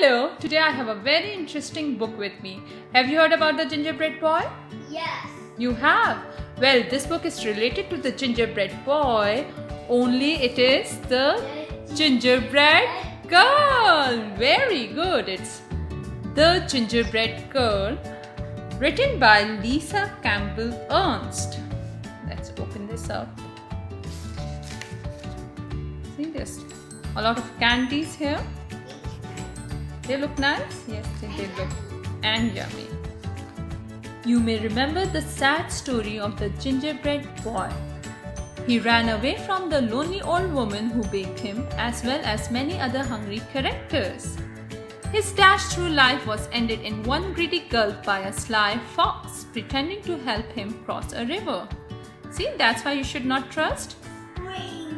Hello, today I have a very interesting book with me. Have you heard about the gingerbread boy? Yes. You have? Well, this book is related to the gingerbread boy, only it is the gingerbread girl. Very good. It's The Gingerbread Girl, written by Lisa Campbell Ernst. Let's open this up. See, there's a lot of candies here. They look nice? Yes, they look and yummy. You may remember the sad story of the gingerbread boy. He ran away from the lonely old woman who baked him, as well as many other hungry characters. His dash through life was ended in one greedy gulp by a sly fox pretending to help him cross a river. See, that's why you should not trust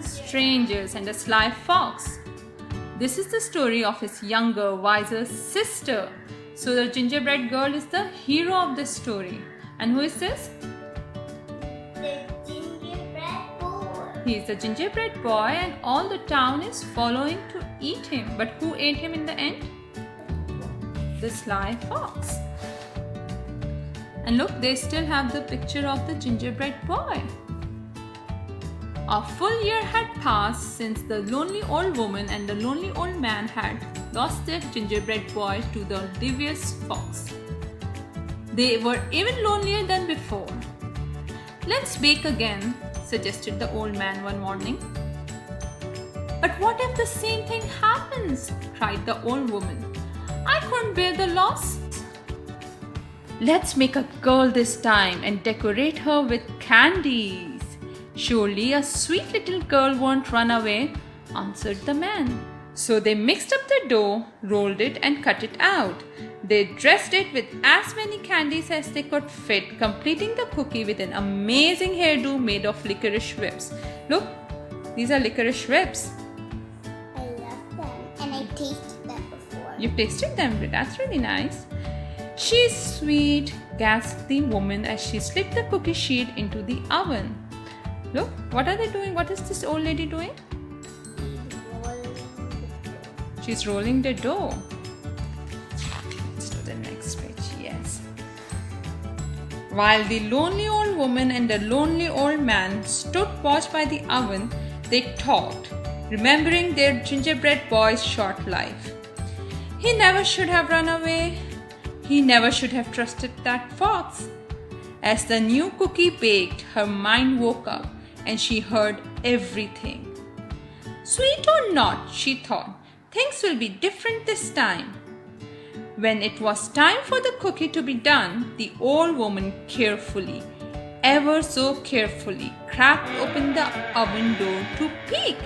strangers and a sly fox. This is the story of his younger, wiser sister. So the gingerbread girl is the hero of this story. And who is this? The gingerbread boy. He is the gingerbread boy and all the town is following to eat him. But who ate him in the end? The sly fox. And look, they still have the picture of the gingerbread boy. A full year had passed since the lonely old woman and the lonely old man had lost their gingerbread boy to the devious fox. They were even lonelier than before. "Let's bake again," suggested the old man one morning. "But what if the same thing happens?" cried the old woman. "I couldn't bear the loss." "Let's make a girl this time and decorate her with candies. Surely a sweet little girl won't run away," answered the man. So they mixed up the dough, rolled it and cut it out. They dressed it with as many candies as they could fit, completing the cookie with an amazing hairdo made of licorice whips. Look, these are licorice whips. I love them and I tasted them before. You've tasted them, that's really nice. "She's sweet," gasped the woman as she slipped the cookie sheet into the oven. Look, what are they doing? What is this old lady doing? She's rolling the dough. Let's do the next page. Yes. While the lonely old woman and the lonely old man stood watch by the oven, they talked, remembering their gingerbread boy's short life. He never should have run away. He never should have trusted that fox. As the new cookie baked, her mind woke up and she heard everything. Sweet or not, she thought, things will be different this time. When it was time for the cookie to be done, the old woman carefully, ever so carefully, cracked open the oven door to peek.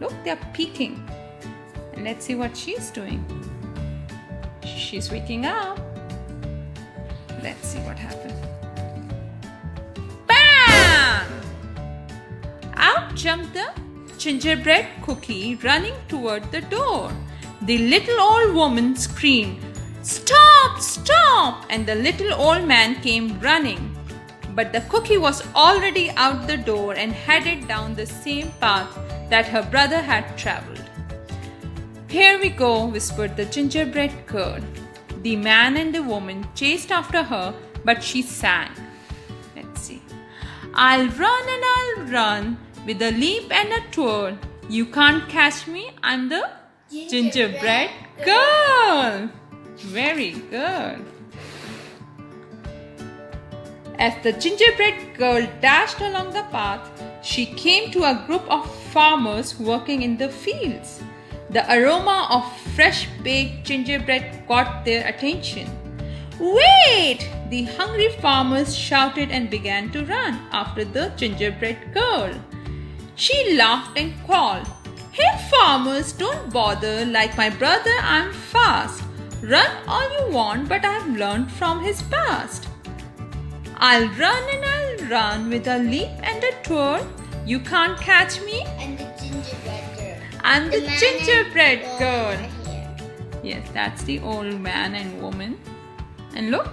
Look, they're peeking. And let's see what she's doing. She's waking up. Let's see what happened. Out jumped the gingerbread cookie, running toward the door. The little old woman screamed, "Stop! Stop!" and the little old man came running. But the cookie was already out the door and headed down the same path that her brother had traveled. "Here we go," whispered the gingerbread girl. The man and the woman chased after her, but she sang. Let's see. "I'll run and I'll run with a leap and a twirl. You can't catch me, I'm the gingerbread girl." Very good. As the gingerbread girl dashed along the path, she came to a group of farmers working in the fields. The aroma of fresh baked gingerbread caught their attention. "Wait!" the hungry farmers shouted and began to run after the gingerbread girl. She laughed and called, "Hey farmers, don't bother, like my brother I'm fast. Run all you want, but I've learned from his past. I'll run and I'll run with a leap and a twirl. You can't catch me, I'm the gingerbread girl. I'm the man gingerbread and girl." boy are here. Yes, that's the old man and woman. And look,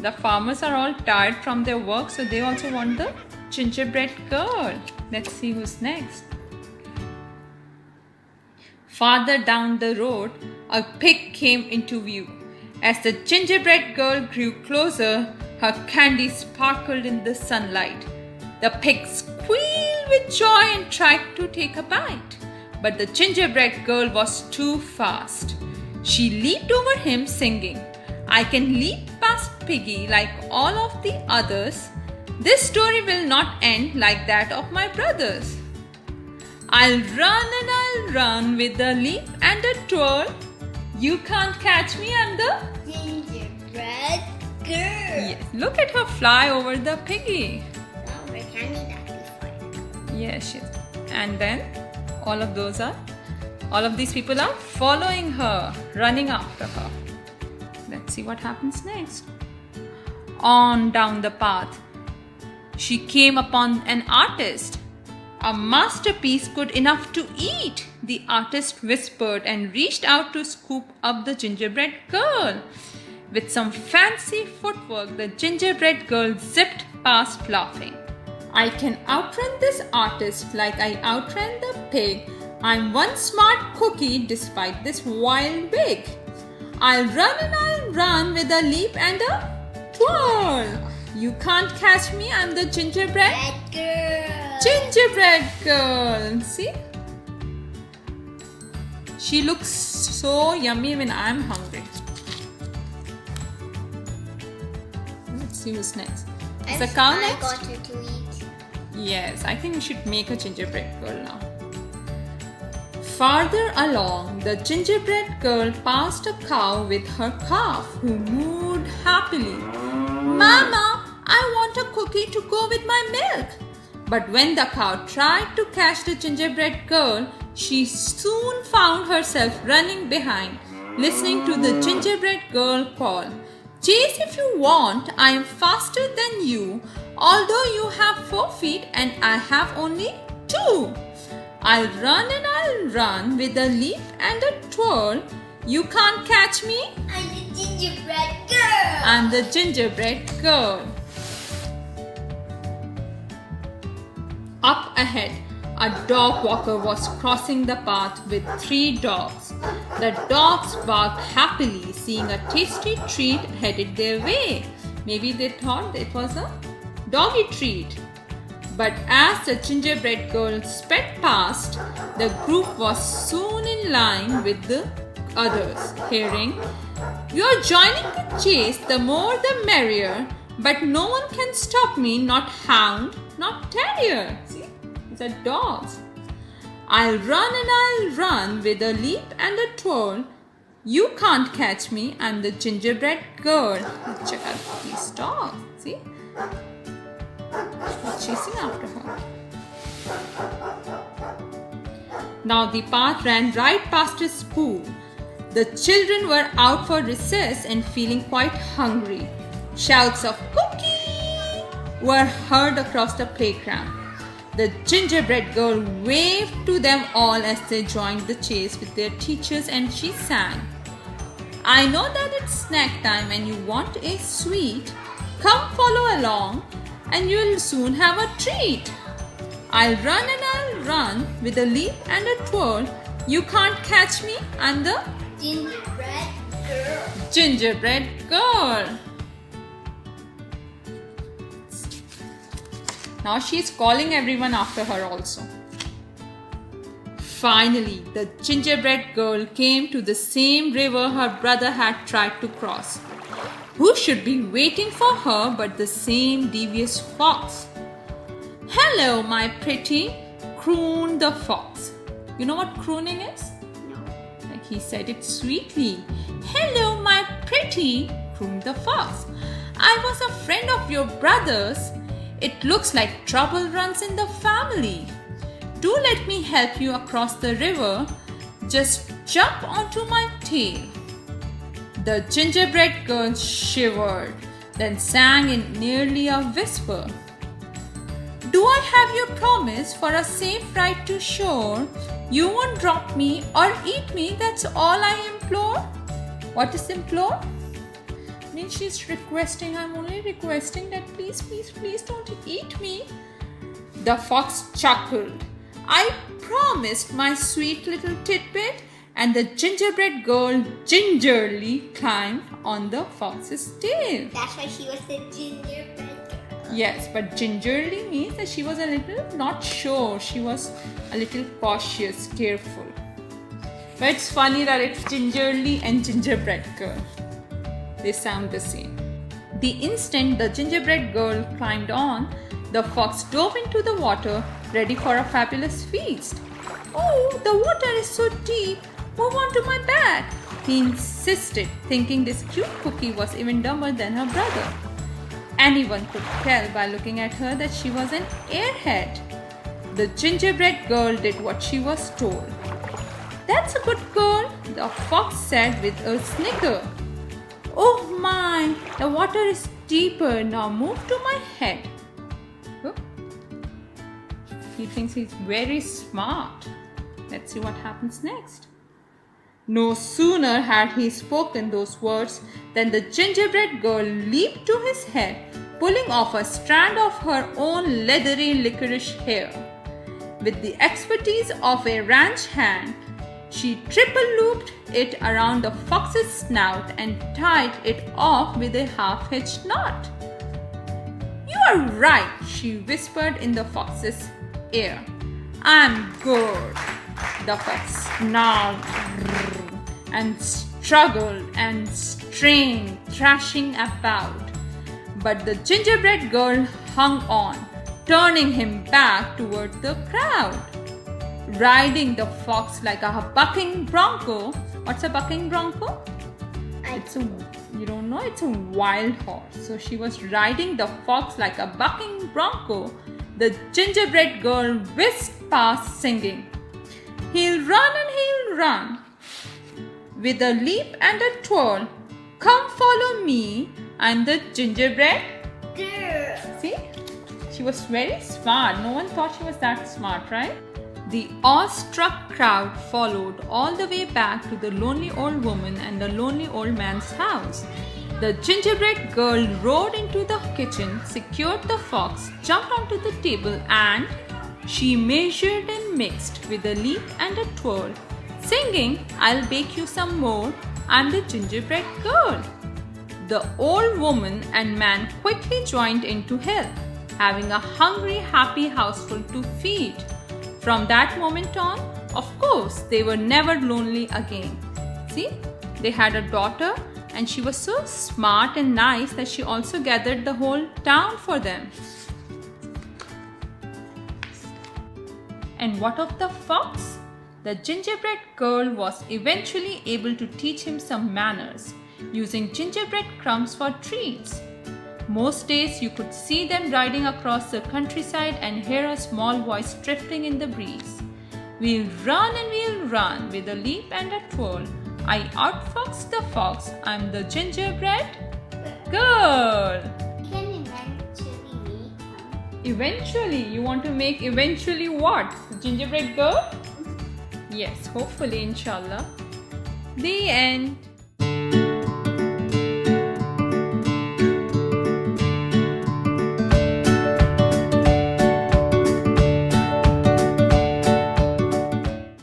the farmers are all tired from their work, so they also want the gingerbread girl. Let's see who's next. Farther down the road, a pig came into view. As the gingerbread girl grew closer, her candy sparkled in the sunlight. The pig squealed with joy and tried to take a bite. But the gingerbread girl was too fast. She leaped over him singing, "I can leap past Piggy like all of the others. This story will not end like that of my brothers. I'll run and I'll run with a leap and a twirl. You can't catch me, I'm the..." Gingerbread girl. Yes, look at her fly over the piggy. Oh, where can we that before? Yes, yes. And then all of these people are following her, running after her. Let's see what happens next. On down the path, she came upon an artist. "A masterpiece good enough to eat," the artist whispered and reached out to scoop up the gingerbread girl. With some fancy footwork, the gingerbread girl zipped past laughing. "I can outrun this artist like I outran the pig. I'm one smart cookie despite this wild wig. I'll run and I'll run with a leap and a twirl. You can't catch me, I'm the gingerbread girl. Gingerbread girl." See? She looks so yummy when I'm hungry. Let's see who's next. Is the cow I next? got her to eat. Yes, I think we should make a gingerbread girl now. Farther along, the gingerbread girl passed a cow with her calf, who mooed happily. "Mama, I want a cookie to go with my milk." But when the cow tried to catch the gingerbread girl, she soon found herself running behind, listening to the gingerbread girl call, "Chase if you want, I am faster than you, although you have 4 feet and I have only 2. I'll run and I'll run with a leap and a twirl. You can't catch me, I'm the gingerbread girl. I'm the gingerbread girl." Up ahead, a dog walker was crossing the path with 3 dogs. The dogs barked happily, seeing a tasty treat headed their way. Maybe they thought it was a doggy treat. But as the gingerbread girl sped past, the group was soon in line with the others, hearing, "You're joining the chase, the more the merrier, but no one can stop me, not hound, not terrier." See, these are dogs. "I'll run and I'll run with a leap and a twirl. You can't catch me, I'm the gingerbread girl." Check out these dogs, see? Chasing after her. Now the path ran right past his pool. The children were out for recess and feeling quite hungry. Shouts of "Cookie!" were heard across the playground. The gingerbread girl waved to them all as they joined the chase with their teachers, and she sang, "I know that it's snack time and you want a sweet. Come follow along and you'll soon have a treat. I'll run and I'll run with a leap and a twirl. You can't catch me, I'm the Gingerbread girl. gingerbread girl." Now she's calling everyone after her also. Finally, the gingerbread girl came to the same river her brother had tried to cross. Who should be waiting for her but the same devious fox? "Hello, my pretty," crooned the fox. You know what crooning is? No. Like he said it sweetly. "Hello, my pretty," crooned the fox. "I was a friend of your brother's. It looks like trouble runs in the family. Do let me help you across the river. Just jump onto my tail." The gingerbread girl shivered, then sang in nearly a whisper, "Do I have your promise for a safe ride to shore? You won't drop me or eat me, that's all I implore." What is implore? Means she's requesting, "I'm only requesting that please, please, please don't eat me." The fox chuckled. "I promised, my sweet little tidbit, and the gingerbread girl gingerly climbed on the fox's tail. That's why she was the gingerbread girl. Yes, but gingerly means that she was a little not sure. She was a little cautious, careful. But it's funny that it's gingerly and gingerbread girl. They sound the same. The instant the gingerbread girl climbed on, the fox dove into the water, ready for a fabulous feast. "Oh, the water is so deep. Move on to my back," he insisted, thinking this cute cookie was even dumber than her brother. Anyone could tell by looking at her that she was an airhead. The gingerbread girl did what she was told. "That's a good girl," the fox said with a snicker. "Oh my, the water is deeper. Now move to my head." Oh. He thinks he's very smart. Let's see what happens next. No sooner had he spoken those words than the gingerbread girl leaped to his head, pulling off a strand of her own leathery licorice hair. With the expertise of a ranch hand, she triple-looped it around the fox's snout and tied it off with a half-hitched knot. "You are right," she whispered in the fox's ear. "I'm good." The fox snarled and struggled and strained, thrashing about. But the gingerbread girl hung on, turning him back toward the crowd. Riding the fox like a bucking bronco. What's a bucking bronco? You don't know, it's a wild horse. So she was riding the fox like a bucking bronco. The gingerbread girl whisked past singing, "He'll run and he'll run." With a leap and a twirl, "Come follow me, I'm the gingerbread Girl. See? She was very smart. No one thought she was that smart, right? The awestruck crowd followed all the way back to the lonely old woman and the lonely old man's house. The gingerbread girl rode into the kitchen, secured the fox, jumped onto the table, and she measured and mixed with a leap and a twirl, singing, "I'll bake you some more, I'm the gingerbread girl." The old woman and man quickly joined in to help, having a hungry, happy houseful to feed. From that moment on, of course, they were never lonely again. See, they had a daughter, and she was so smart and nice that she also gathered the whole town for them. And what of the fox? The gingerbread girl was eventually able to teach him some manners, using gingerbread crumbs for treats. Most days you could see them riding across the countryside and hear a small voice drifting in the breeze. "We'll run and we'll run with a leap and a twirl. I outfoxed the fox, I'm the gingerbread girl." Can eventually meet them. Eventually, you want to make eventually what? The gingerbread girl? Yes, hopefully, inshallah. The end.